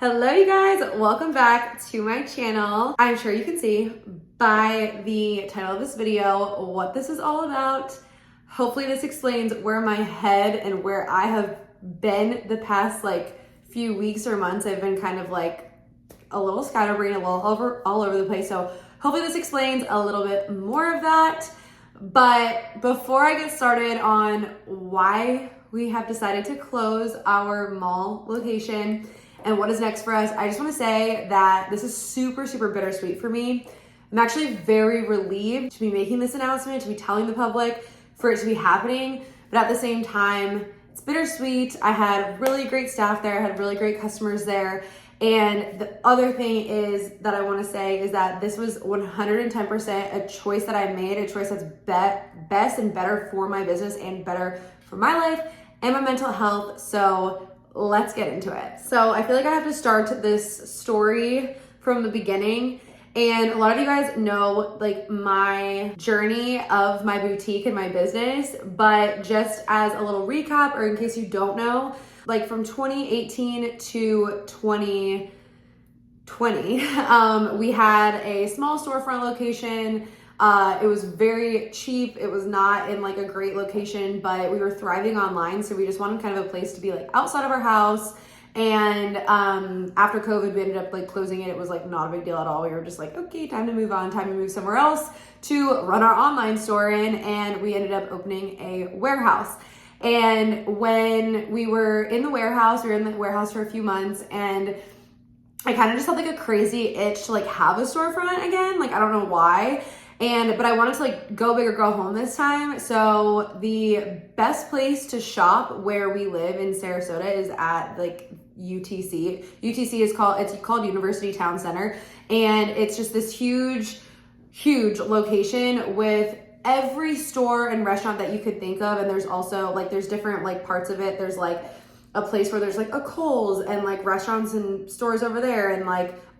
Hello you guys, welcome back to my channel. I'm sure you can see by the title of this video what this is all about. Hopefully this explains where my head and where I have been the past few weeks or months. I've been kind of a little scatterbrained, a little all over the place. So hopefully this explains a little bit more of that. But before I get started on why we have decided to close our mall location and what is next for us, I just want to say that this is super, super bittersweet for me. I'm actually very relieved to be making this announcement, to be telling the public, for it to be happening. But at the same time, it's bittersweet. I had really great staff there. I had really great customers there. And the other thing is that I want to say is that this was 110% a choice that I made, a choice that's best and better for my business and better for my life and my mental health. So let's get into it. So I feel like I have to start this story from the beginning. And a lot of you guys know my journey of my boutique and my business, but just as a little recap, or in case you don't know, from 2018 to 2020, we had a small storefront location. It was very cheap. It was not in a great location, but we were thriving online. So we just wanted kind of a place to be outside of our house. And after COVID, we ended up closing it. It was not a big deal at all. We were just okay, time to move on, time to move somewhere else to run our online store in. And we ended up opening a warehouse. And when we were in the warehouse, we were in the warehouse for a few months, and I kind of just had a crazy itch to have a storefront again. I don't know why. But I wanted to go big or go home this time. So the best place to shop where we live in Sarasota is at UTC. UTC is called University Town Center. And it's just this huge location with every store and restaurant that you could think of. And there's also there's different parts of it. There's a place where there's a Kohl's and restaurants and stores over there and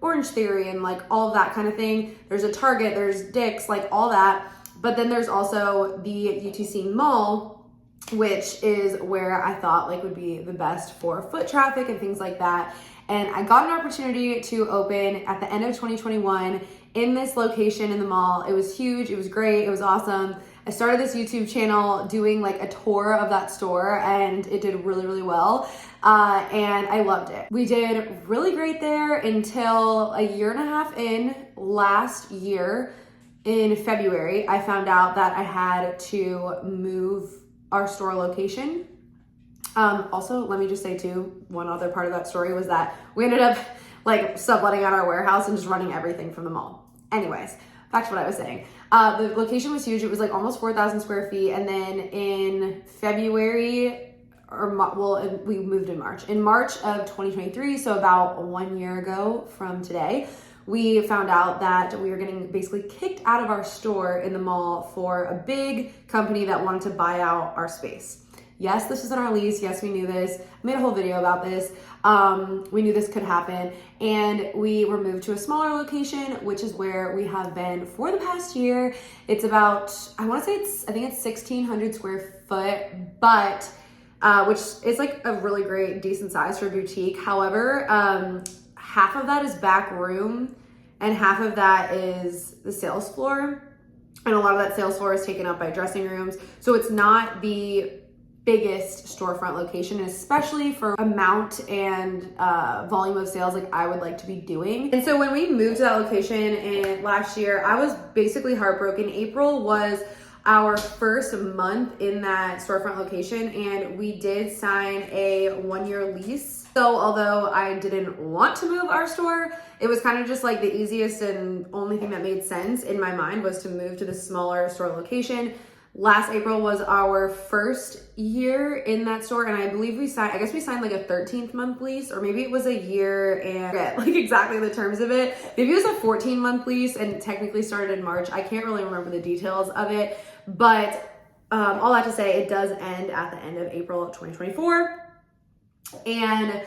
Orange Theory and all of that kind of thing. There's a Target, there's Dick's, all that. But then there's also the UTC Mall, which is where I thought would be the best for foot traffic and things like that. And I got an opportunity to open at the end of 2021 in this location in the mall. It was huge, it was great, it was awesome. I started this YouTube channel doing a tour of that store, and it did really, really well. And I loved it. We did really great there until a year and a half in last year in February. I found out that I had to move our store location. Also, let me just say too, one other part of that story was that we ended up subletting out our warehouse and just running everything from the mall. Anyways, back to what I was saying. The location was huge. It was almost 4,000 square feet. And then in February, we moved in March. In March of 2023, so about 1 year ago from today, we found out that we were getting basically kicked out of our store in the mall for a big company that wanted to buy out our space. Yes, this was in our lease. Yes, we knew this. I made a whole video about this. We knew this could happen, and we were moved to a smaller location, which is where we have been for the past year. It's about, I think it's 1,600 square foot, but which is a really great, decent size for a boutique. However, half of that is back room, and half of that is the sales floor. And a lot of that sales floor is taken up by dressing rooms. So it's not the biggest storefront location, especially for amount and volume of sales I would like to be doing. And so when we moved to that location last year, I was basically heartbroken. April was our first month in that storefront location, and we did sign a 1-year lease. So although I didn't want to move our store, it was kind of just the easiest and only thing that made sense in my mind was to move to the smaller store location. Last April was our first year in that store, and I believe we signed a 13th month lease, or maybe it was a year and I forget exactly the terms of it. Maybe it was a 14-month lease and it technically started in March. I can't really remember the details of it, but all that to say, it does end at the end of April of 2024. And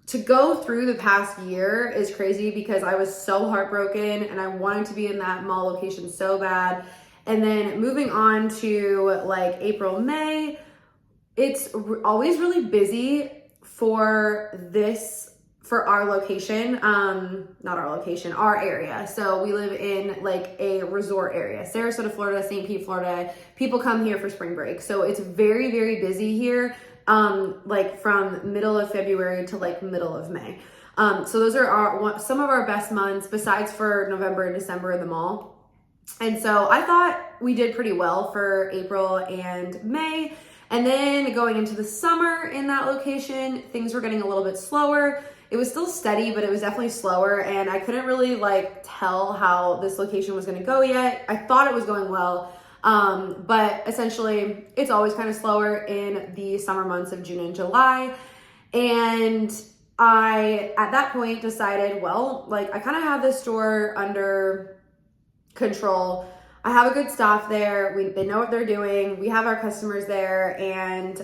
to go through the past year is crazy because I was so heartbroken and I wanted to be in that mall location so bad. And then moving on to April, May, it's always really busy for this for our location, not our location, our area. So we live in like a resort area, Sarasota, Florida, St. Pete, Florida. People come here for spring break. So it's very, very busy here, like from middle of February to like middle of May. So those are some of our best months besides for November and December in the mall. And so I thought we did pretty well for April and May. And then going into the summer in that location, things were getting a little bit slower. It was still steady, but it was definitely slower. And I couldn't really like tell how this location was going to go yet. I thought it was going well. But essentially it's always kind of slower in the summer months of June and July. And I, at that point, decided, well, like I kind of have this store under control. I have a good staff there. They know what they're doing. We have our customers there. And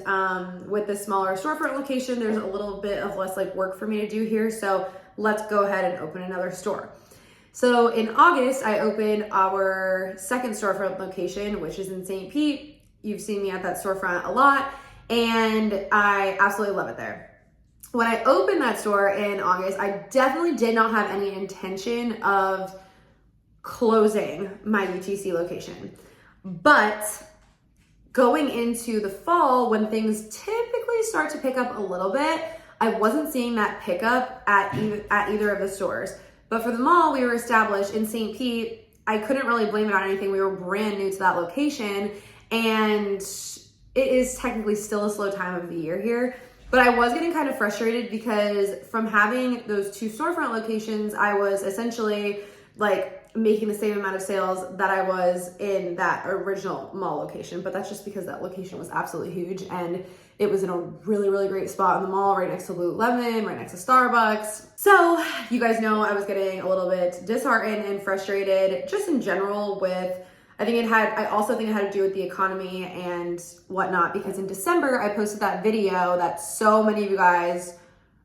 with the smaller storefront location, there's a little bit of less like work for me to do here. So let's go ahead and open another store. So in August, I opened our second storefront location, which is in St. Pete. You've seen me at that storefront a lot, and I absolutely love it there. When I opened that store in August, I definitely did not have any intention of closing my UTC location. But going into the fall, when things typically start to pick up a little bit, I wasn't seeing that pickup at either of the stores. But for the mall, we were established in St. Pete. I couldn't really blame it on anything. We were brand new to that location, and it is technically still a slow time of the year here. But I was getting kind of frustrated because from having those two storefront locations, I was essentially like making the same amount of sales that I was in that original mall location. But that's just because that location was absolutely huge, and it was in a really, really great spot in the mall, right next to Lululemon, right next to Starbucks. So you guys know I was getting a little bit disheartened and frustrated just in general with, I also think it had to do with the economy and whatnot, because in December, I posted that video that so many of you guys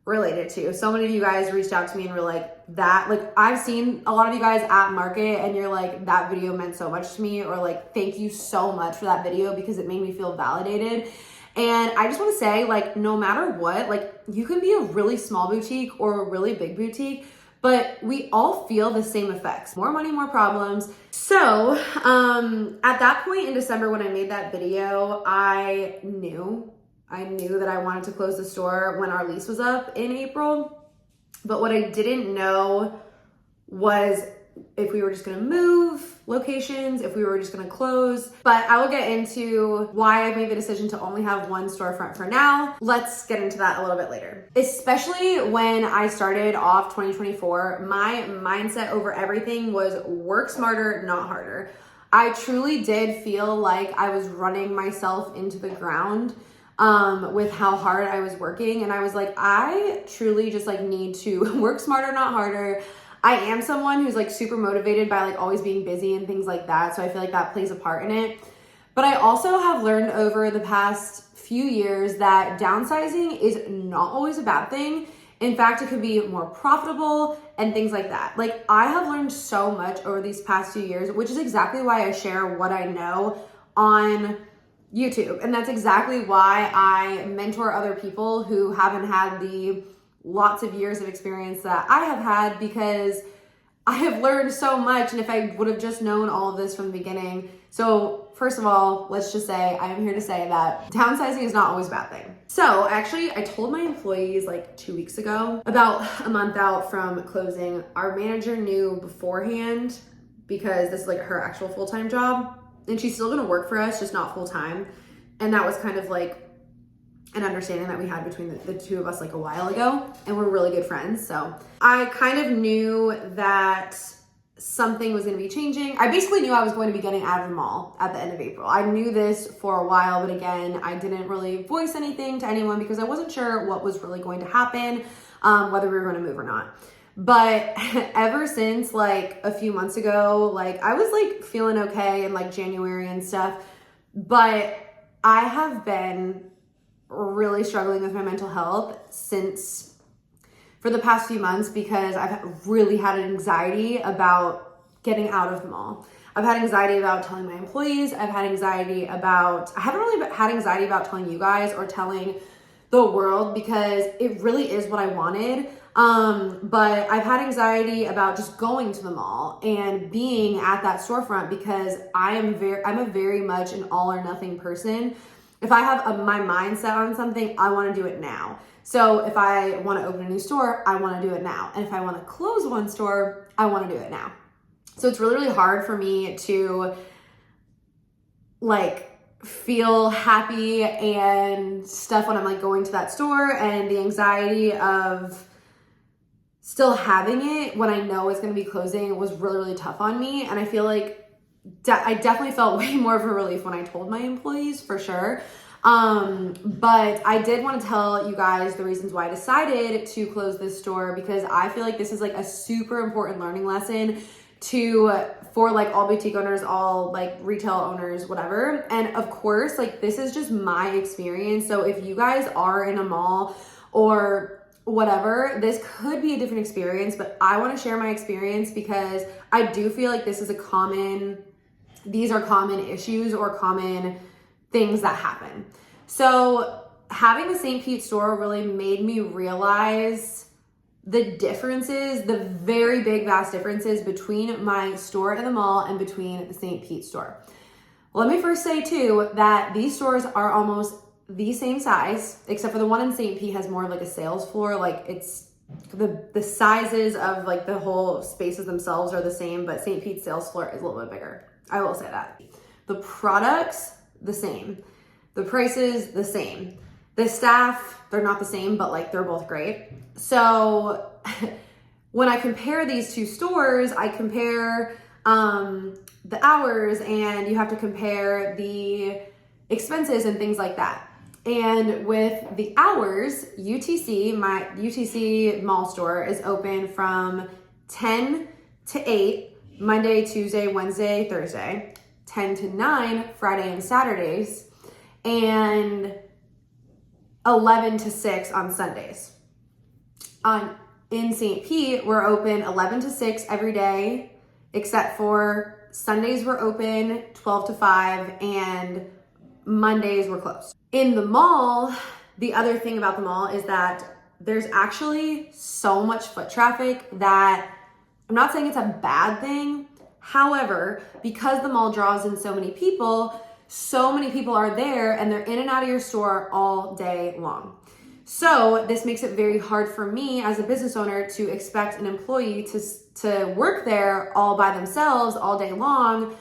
related to. So many of you guys reached out to me and were like, I've seen a lot of you guys at market and you're like, that video meant so much to me, or like, thank you so much for that video because it made me feel validated. And I just want to say, like, no matter what, like, you can be a really small boutique or a really big boutique, but we all feel the same effects. More money, more problems. So at that point in December when I made that video, I knew that I wanted to close the store when our lease was up in April. But what I didn't know was if we were just gonna move locations, if we were just gonna close. But I will get into why I made the decision to only have one storefront for now. Let's get into that a little bit later. Especially when I started off 2024, my mindset over everything was work smarter, not harder. I truly did feel like I was running myself into the ground with how hard I was working. And I was like, I truly just like need to work smarter, not harder. I am someone who's like super motivated by like always being busy and things like that. So I feel like that plays a part in it. But I also have learned over the past few years that downsizing is not always a bad thing. In fact, it could be more profitable and things like that. Like, I have learned so much over these past few years, which is exactly why I share what I know on YouTube. And that's exactly why I mentor other people who haven't had the lots of years of experience that I have had, because I have learned so much. And if I would have just known all of this from the beginning. So first of all, let's just say I am here to say that downsizing is not always a bad thing. So actually, I told my employees like 2 weeks ago, about a month out from closing. Our manager knew beforehand, because this is like her actual full-time job, and she's still gonna work for us, just not full-time. And that was kind of like an understanding that we had between the two of us like a while ago, and we're really good friends. So I kind of knew that something was going to be changing. I basically knew I was going to be getting out of the mall at the end of April. I knew this for a while, but again, I didn't really voice anything to anyone because I wasn't sure what was really going to happen, whether we were going to move or not. But ever since like a few months ago, like I was like feeling okay in like January and stuff, but I have been really struggling with my mental health for the past few months, because I've really had anxiety about getting out of the mall. I've had anxiety about telling my employees. I haven't really had anxiety about telling you guys or telling the world, because it really is what I wanted. But I've had anxiety about just going to the mall and being at that storefront because I'm a very much an all or nothing person. If I have my mind set on something, I want to do it now. So if I want to open a new store, I want to do it now. And if I want to close one store, I want to do it now. So it's really, really hard for me to like feel happy and stuff when I'm like going to that store, and the anxiety of still having it when I know it's going to be closing was really, really tough on me. And I feel like I definitely felt way more of a relief when I told my employees, for sure. But I did want to tell you guys the reasons why I decided to close this store, because I feel like this is like a super important learning lesson for like all boutique owners, all like retail owners, whatever. And of course, like this is just my experience. So if you guys are in a mall or whatever, this could be a different experience, but I want to share my experience because I do feel like these are common issues or common things that happen. So having the St. Pete store really made me realize the differences, the very big, vast differences between my store in the mall and between the St. Pete store. Let me first say too that these stores are almost the same size, except for the one in St. Pete has more of like a sales floor. Like it's the sizes of like the whole spaces themselves are the same, but St. Pete's sales floor is a little bit bigger. I will say that. The products, the same. The prices, the same. The staff, they're not the same, but like they're both great. So when I compare these two stores, I compare the hours, and you have to compare the expenses and things like that. And with the hours, my UTC mall store is open from 10 to 8, Monday, Tuesday, Wednesday, Thursday, 10 to 9, Friday and Saturdays, and 11 to 6 on Sundays. In St. Pete, we're open 11 to 6 every day, except for Sundays we're open 12 to 5, and Mondays we're closed. In the mall, the other thing about the mall is that there's actually so much foot traffic that I'm not saying it's a bad thing. However, because the mall draws in so many people are there, and they're in and out of your store all day long. So this makes it very hard for me as a business owner to expect an employee to work there all by themselves all day long,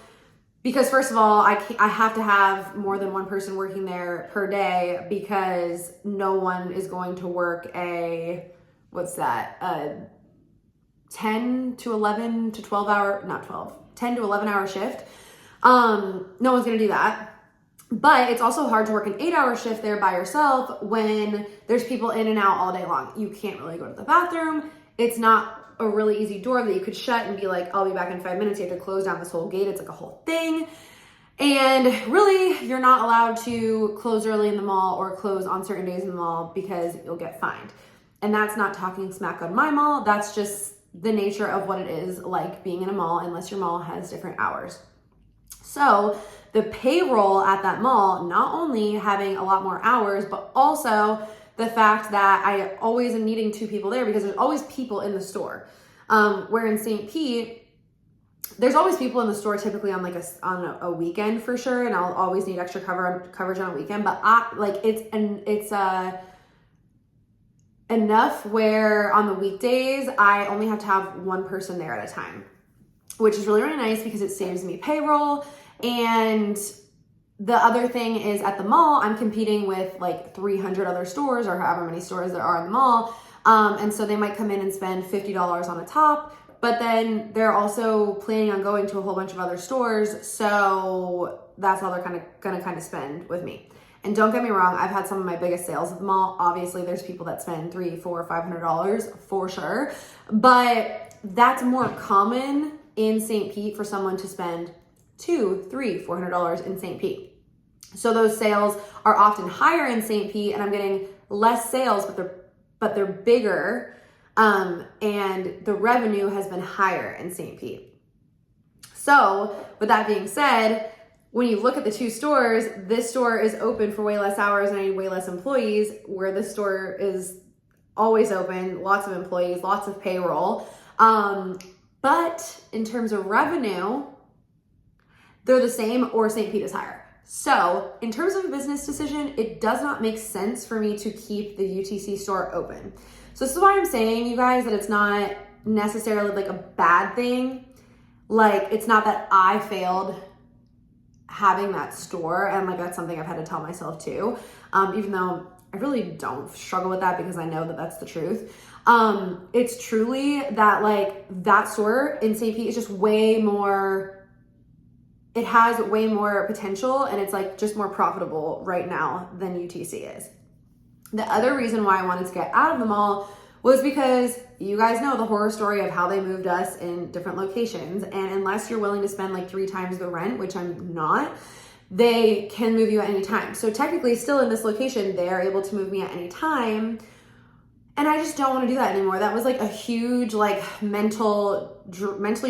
because first of all, I have to have more than one person working there per day, because no one is going to work a 10 to 11 to 12 hour, not 12, 10 to 11 hour shift. No one's going to do that. But it's also hard to work an 8-hour shift there by yourself when there's people in and out all day long. You can't really go to the bathroom. It's not a really easy door that you could shut and be like, I'll be back in 5 minutes. You have to close down this whole gate. It's like a whole thing. And really, you're not allowed to close early in the mall or close on certain days in the mall because you'll get fined. And that's not talking smack on my mall. That's just the nature of what it is like being in a mall, unless your mall has different hours. So the payroll at that mall, not only having a lot more hours, but also the fact that I always am needing 2 people there because there's always people in the store. Where in St. Pete, there's always people in the store typically on a weekend for sure, and I'll always need extra coverage on a weekend. But it's enough where on the weekdays I only have to have one person there at a time, which is really, really nice because it saves me payroll. And the other thing is, at the mall, I'm competing with like 300 other stores or however many stores there are in the mall. And so they might come in and spend $50 on a top, but then they're also planning on going to a whole bunch of other stores. So that's all they're gonna spend with me. And don't get me wrong, I've had some of my biggest sales at the mall. Obviously, there's people that spend $300, $400, $500 for sure, but that's more common in St. Pete for someone to spend $200, $300, $400 in St. Pete. So those sales are often higher in St. Pete, and I'm getting less sales, but they're bigger, and the revenue has been higher in St. Pete. So with that being said, when you look at the 2 stores, this store is open for way less hours and I need way less employees, where this store is always open, lots of employees, lots of payroll. But in terms of revenue, they're the same or St. Pete is higher. So in terms of a business decision, it does not make sense for me to keep the UTC store open. So this is why I'm saying, you guys, that it's not necessarily like a bad thing. Like, it's not that I failed having that store, and like that's something I've had to tell myself too, even though I really don't struggle with that because I know that that's the truth. It's truly that like that store in St. Pete is just way more, it has way more potential, and it's like just more profitable right now than UTC is. The other reason why I wanted to get out of the mall was because you guys know the horror story of how they moved us in different locations. And unless you're willing to spend like 3 times the rent, which I'm not, they can move you at any time. So technically still in this location, they are able to move me at any time. And I just don't want to do that anymore. That was like a huge, like mentally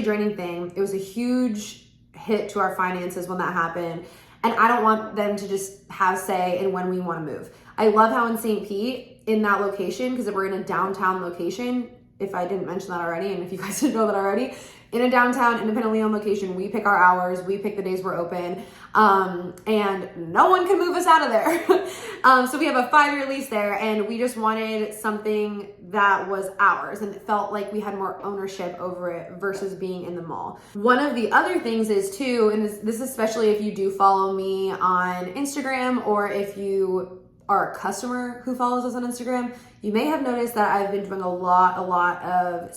draining thing. It was a huge hit to our finances when that happened. And I don't want them to just have say in when we want to move. I love how in St. Pete, in that location, because we're in a downtown location, if I didn't mention that already, and if you guys didn't know that already, in a downtown, independently owned location, we pick our hours, we pick the days we're open, and no one can move us out of there. So we have a 5-year lease there, and we just wanted something that was ours, and it felt like we had more ownership over it versus being in the mall. One of the other things is too, and this especially if you do follow me on Instagram, or if you are a customer who follows us on Instagram, you may have noticed that I've been doing a lot of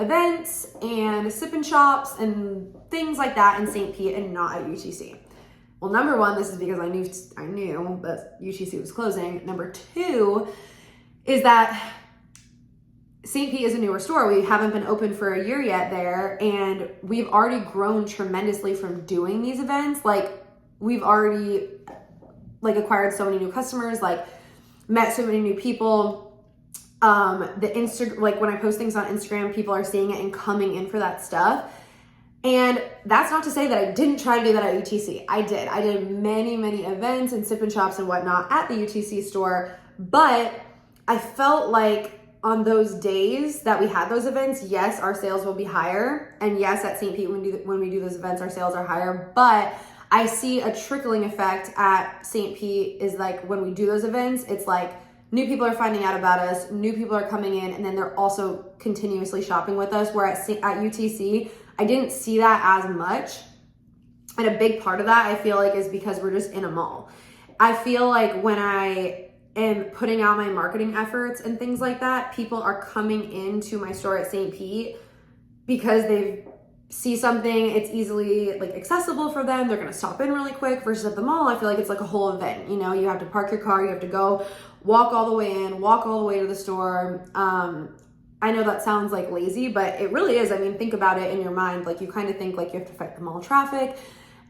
events and sip and shops and things like that in St. Pete and not at UTC. Well, number one, this is because I knew that UTC was closing. Number two is that St. Pete is a newer store. We haven't been open for a year yet there, and we've already grown tremendously from doing these events. Like, we've already like acquired so many new customers, like met so many new people. Like when I post things on Instagram, people are seeing it and coming in for that stuff. And that's not to say that I didn't try to do that at UTC. I did many events and sip and shops and whatnot at the UTC store, but I felt like on those days that we had those events, yes, our sales will be higher. And yes, at St. Pete, when we do those events, our sales are higher, but I see a trickling effect at St. Pete is like when we do those events, it's like new people are finding out about us, new people are coming in, and then they're also continuously shopping with us. Where at UTC, I didn't see that as much. And a big part of that, I feel like, is because we're just in a mall. I feel like when I am putting out my marketing efforts and things like that, people are coming into my store at St. Pete because they see something, it's easily like accessible for them, they're gonna stop in really quick, versus at the mall, I feel like it's like a whole event. You know, you have to park your car, you have to go walk all the way in, walk all the way to the store. I know that sounds like lazy, but it really is. I mean, think about it in your mind. Like, you kind of think like you have to fight the mall traffic.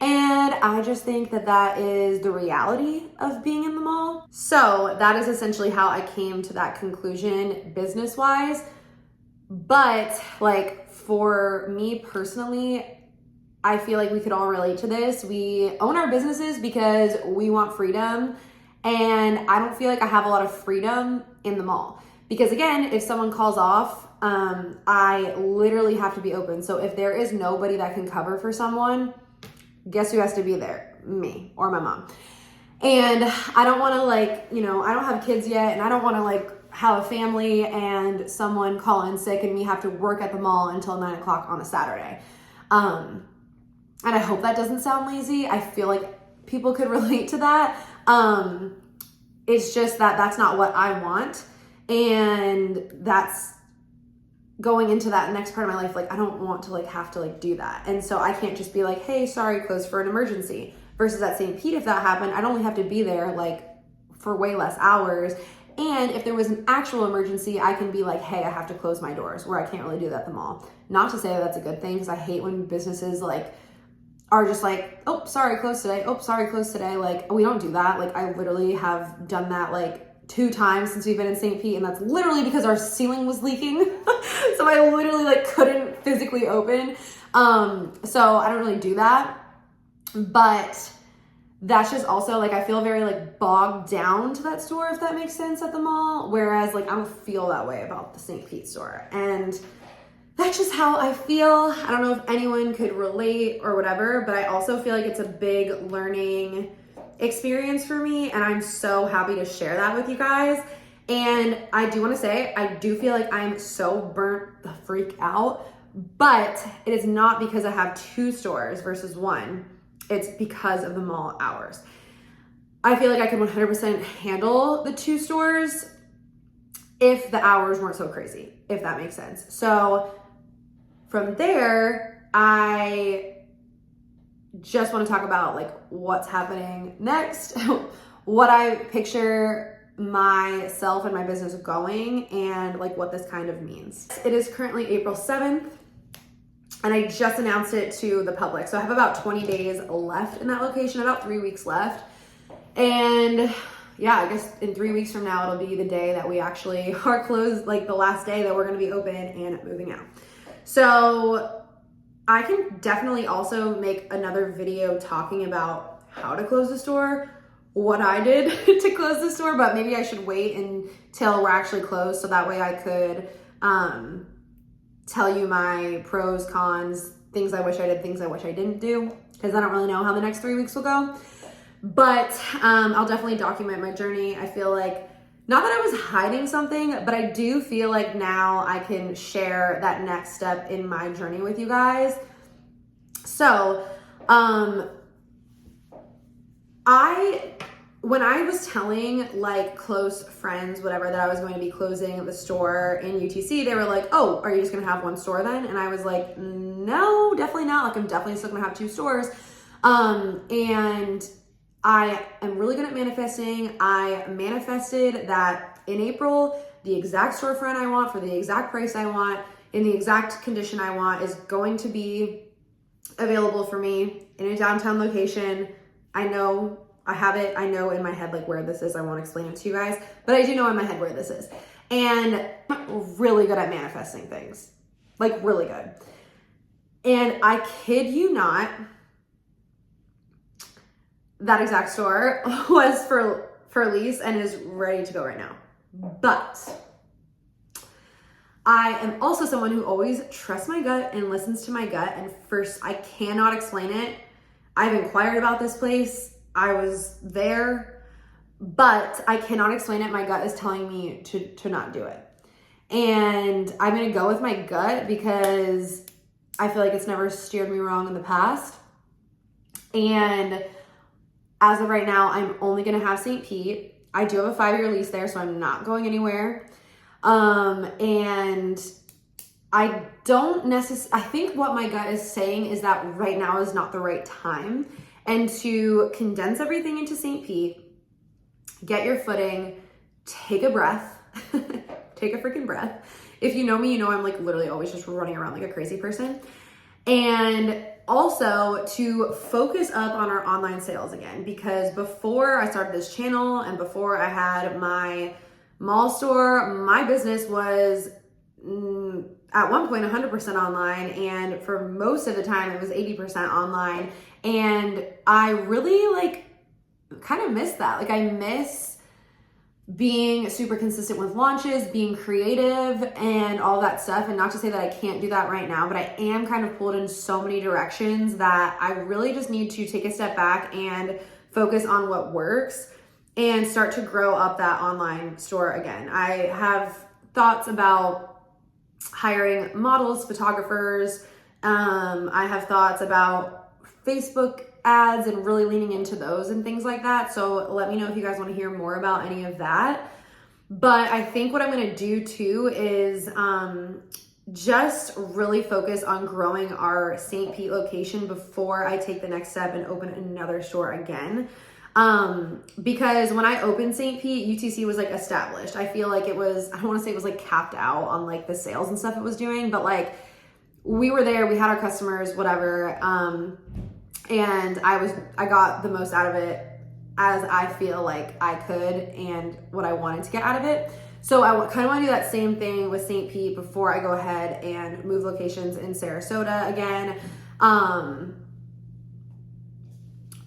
And I just think that that is the reality of being in the mall. So that is essentially how I came to that conclusion business-wise. But like, for me personally, I feel like we could all relate to this. We own our businesses because we want freedom. And I don't feel like I have a lot of freedom in the mall. Because again, if someone calls off, I literally have to be open. So if there is nobody that can cover for someone, guess who has to be there? Me or my mom. And I don't want to like, you know, I don't have kids yet, and I don't want to like have a family and someone call in sick and me have to work at the mall until 9 o'clock on a Saturday. And I hope that doesn't sound lazy. I feel like people could relate to that. It's just that that's not what I want. And that's going into that next part of my life. Like, I don't want to like have to like do that. And so I can't just be like, hey, sorry, closed for an emergency. Versus at St. Pete, if that happened, I'd only have to be there like for way less hours. And if there was an actual emergency, I can be like, hey, I have to close my doors, where I can't really do that at the mall. Not to say that that's a good thing, because I hate when businesses like are just like, oh, sorry, closed today. Oh, sorry, closed today. Like, we don't do that. Like, I literally have done that like 2 times since we've been in St. Pete, and that's literally because our ceiling was leaking. So I literally like couldn't physically open. So I don't really do that. But that's just also like, I feel very like bogged down to that store, if that makes sense, at the mall. Whereas like I don't feel that way about the St. Pete store. And that's just how I feel. I don't know if anyone could relate or whatever, but I also feel like it's a big learning experience for me. And I'm so happy to share that with you guys. And I do want to say, I do feel like I'm so burnt the freak out, but it is not because I have 2 stores versus 1. It's because of the mall hours. I feel like I could 100% handle the 2 stores if the hours weren't so crazy, if that makes sense. So from there, I just want to talk about like what's happening next, what I picture myself and my business going, and like what this kind of means. It is currently April 7th. And I just announced it to the public. So I have about 20 days left in that location, about 3 weeks left. And yeah, I guess in 3 weeks from now, it'll be the day that we actually are closed, like the last day that we're gonna be open and moving out. So I can definitely also make another video talking about how to close the store, what I did to close the store, but maybe I should wait until we're actually closed so that way I could, tell you my pros, cons, things I wish I did, things I wish I didn't do, because I don't really know how the next 3 weeks will go. But I'll definitely document my journey. I feel like, not that I was hiding something, but I do feel like now I can share that next step in my journey with you guys. So, when I was telling like close friends, whatever, that I was going to be closing the store in UTC, they were like, oh, are you just gonna have 1 store then? And I was like, no, definitely not. Like I'm definitely still gonna have 2 stores. And I am really good at manifesting. I manifested that in April, the exact storefront I want for the exact price I want, in the exact condition I want, is going to be available for me in a downtown location. I know I have it. I know in my head, like where this is. I won't explain it to you guys, but I do know in my head where this is. And I'm really good at manifesting things, like really good. And I kid you not, that exact store was for lease and is ready to go right now. But I am also someone who always trusts my gut and listens to my gut. And first, I cannot explain it. I've inquired about this place. I was there, but I cannot explain it. My gut is telling me to not do it. And I'm going to go with my gut because I feel like it's never steered me wrong in the past. And as of right now, I'm only going to have St. Pete. I do have a 5-year lease there, so I'm not going anywhere. And I don't necessarily, I think what my gut is saying is that right now is not the right time. And to condense everything into St. Pete, get your footing, take a breath, take a freaking breath. If you know me, you know I'm like literally always just running around like a crazy person. And also to focus up on our online sales again, because before I started this channel and before I had my mall store, my business was at one point 100% online, and for most of the time it was 80% online. And I really like kind of miss that. Like I miss being super consistent with launches, being creative and all that stuff. And not to say that I can't do that right now, but I am kind of pulled in so many directions that I really just need to take a step back and focus on what works and start to grow up that online store again. I have thoughts about hiring models, photographers. I have thoughts about Facebook ads and really leaning into those and things like that. So let me know if you guys want to hear more about any of that. But I think what I'm going to do too is just really focus on growing our St. Pete location before I take the next step and open another store again. Because when I opened St. Pete, UTC was like established. I feel like it was, I don't want to say it was like capped out on like the sales and stuff it was doing, but like we were there, we had our customers, whatever. And I got the most out of it as I feel like I could and what I wanted to get out of it. So I kind of want to do that same thing with St. Pete before I go ahead and move locations in Sarasota again.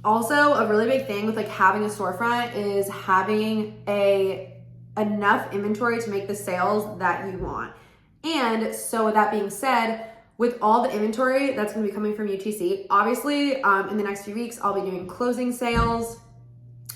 Also, a really big thing with like having a storefront is having enough inventory to make the sales that you want. And so with that being said, with all the inventory that's going to be coming from UTC, obviously in the next few weeks, I'll be doing closing sales.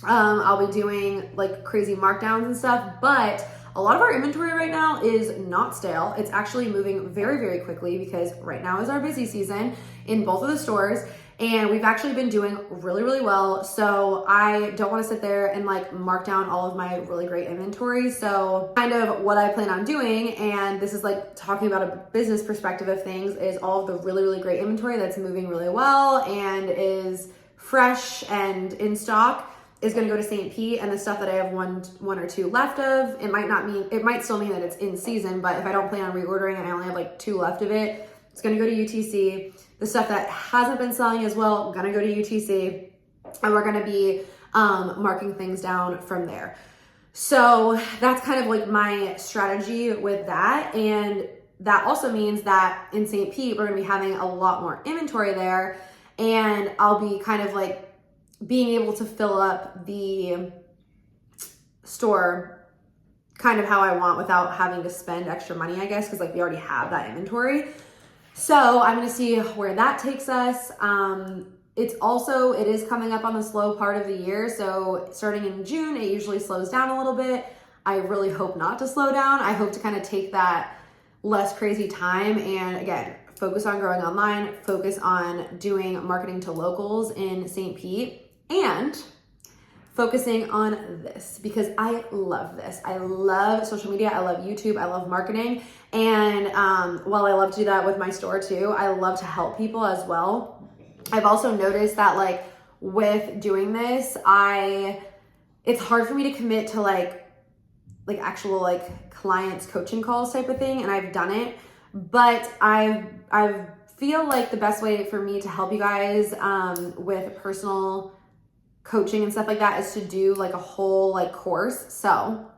I'll be doing like crazy markdowns and stuff, but a lot of our inventory right now is not stale. It's actually moving very, very quickly because right now is our busy season in both of the stores. And we've actually been doing really, really well. So I don't want to sit there and like mark down all of my really great inventory. So kind of what I plan on doing, and this is like talking about a business perspective of things, is all of the really, really great inventory that's moving really well and is fresh and in stock is going to go to St. Pete, and the stuff that I have one or two left of, it might still mean that it's in season, but if I don't plan on reordering and I only have like 2 left of it, it's going to go to UTC. The stuff that hasn't been selling as well, going to go to UTC, and we're going to be marking things down from there. So that's kind of like my strategy with that. And that also means that in St. Pete, we're going to be having a lot more inventory there, and I'll be kind of like being able to fill up the store kind of how I want without having to spend extra money, I guess, because like we already have that inventory. So I'm going to see where that takes us. It is coming up on the slow part of the year. So starting in June, it usually slows down a little bit. I really hope not to slow down. I hope to kind of take that less crazy time and again, focus on growing online, focus on doing marketing to locals in St. Pete, and focusing on this because I love this. I love social media. I love YouTube. I love marketing. And while I love to do that with my store too, I love to help people as well. I've also noticed that like with doing this, it's hard for me to commit to like actual like clients coaching calls type of thing. And I've done it, but I feel like the best way for me to help you guys with personal coaching and stuff like that is to do like a whole like course. So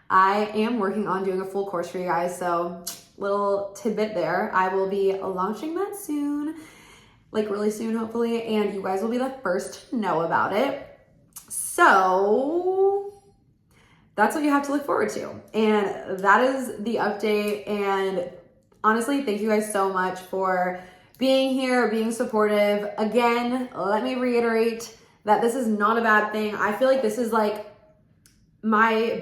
I am working on doing a full course for you guys. So little tidbit there. I will be launching that soon, like really soon, hopefully. And you guys will be the first to know about it. So that's what you have to look forward to. And that is the update. And honestly, thank you guys so much for being here, being supportive. Again, let me reiterate that this is not a bad thing. I feel like this is like my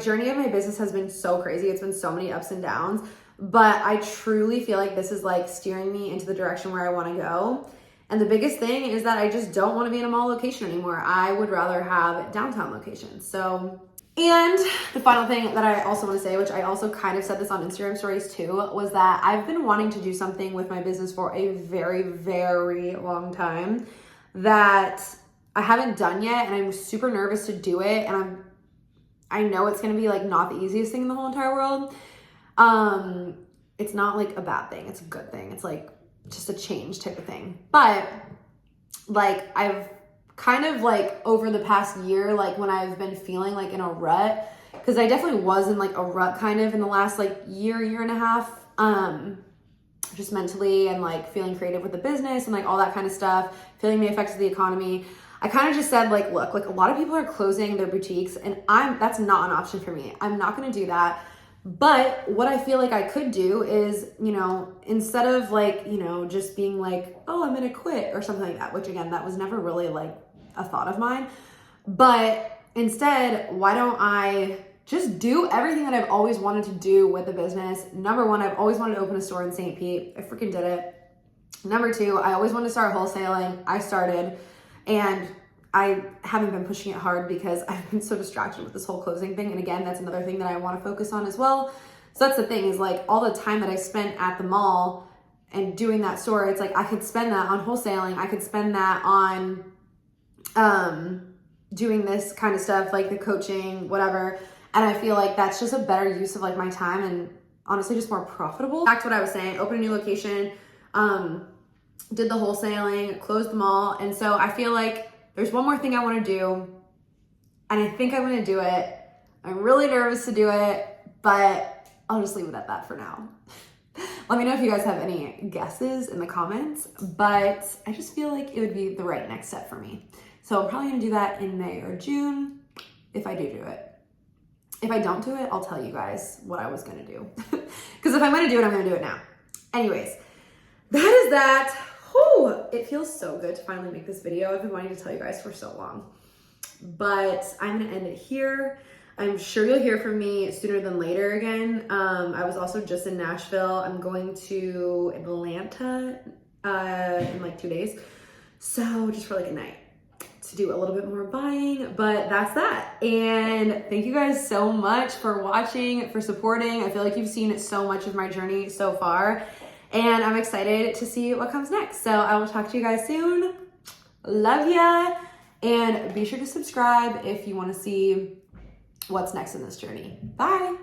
journey of my business has been so crazy. It's been so many ups and downs, but I truly feel like this is like steering me into the direction where I want to go. And the biggest thing is that I just don't want to be in a mall location anymore. I would rather have downtown locations. So, and the final thing that I also want to say, which I also kind of said this on Instagram stories too, was that I've been wanting to do something with my business for a very, very long time that I haven't done yet, and I'm super nervous to do it. And I know it's going to be like not the easiest thing in the whole entire world. It's not like a bad thing. It's a good thing. It's like just a change type of thing. But like I've kind of like over the past year, like when I've been feeling like in a rut, because I definitely was in like a rut kind of in the last like year and a half, just mentally and like feeling creative with the business and like all that kind of stuff, feeling the effects of the economy. I kind of just said like, look, like a lot of people are closing their boutiques and that's not an option for me. I'm not going to do that. But what I feel like I could do is, you know, instead of like, you know, just being like, oh, I'm going to quit or something like that, which again, that was never really like a thought of mine. But instead, why don't I just do everything that I've always wanted to do with the business? Number one, I've always wanted to open a store in St. Pete. I freaking did it. Number two, I always wanted to start wholesaling. I started. And I haven't been pushing it hard because I've been so distracted with this whole closing thing. And again, that's another thing that I want to focus on as well. So that's the thing is like all the time that I spent at the mall and doing that store, it's like I could spend that on wholesaling. I could spend that on doing this kind of stuff, like the coaching, whatever. And I feel like that's just a better use of like my time and honestly just more profitable. Back to what I was saying, open a new location, did the wholesaling, closed the mall. And so I feel like there's one more thing I want to do, and I think I'm going to do it. I'm really nervous to do it, but I'll just leave it at that for now. Let me know if you guys have any guesses in the comments, but I just feel like it would be the right next step for me. So I'm probably gonna do that in May or June if I do it. If I don't do it, I'll tell you guys what I was gonna do. Because if I'm gonna do it, I'm gonna do it now. Anyways, that is that. Whew, it feels so good to finally make this video. I've been wanting to tell you guys for so long. But I'm gonna end it here. I'm sure you'll hear from me sooner than later again. I was also just in Nashville. I'm going to Atlanta in like 2 days. So just for like a night to do a little bit more buying, but that's that. And thank you guys so much for watching, for supporting. I feel like you've seen so much of my journey so far, and I'm excited to see what comes next. So I will talk to you guys soon. Love ya. And be sure to subscribe if you want to see what's next in this journey. Bye.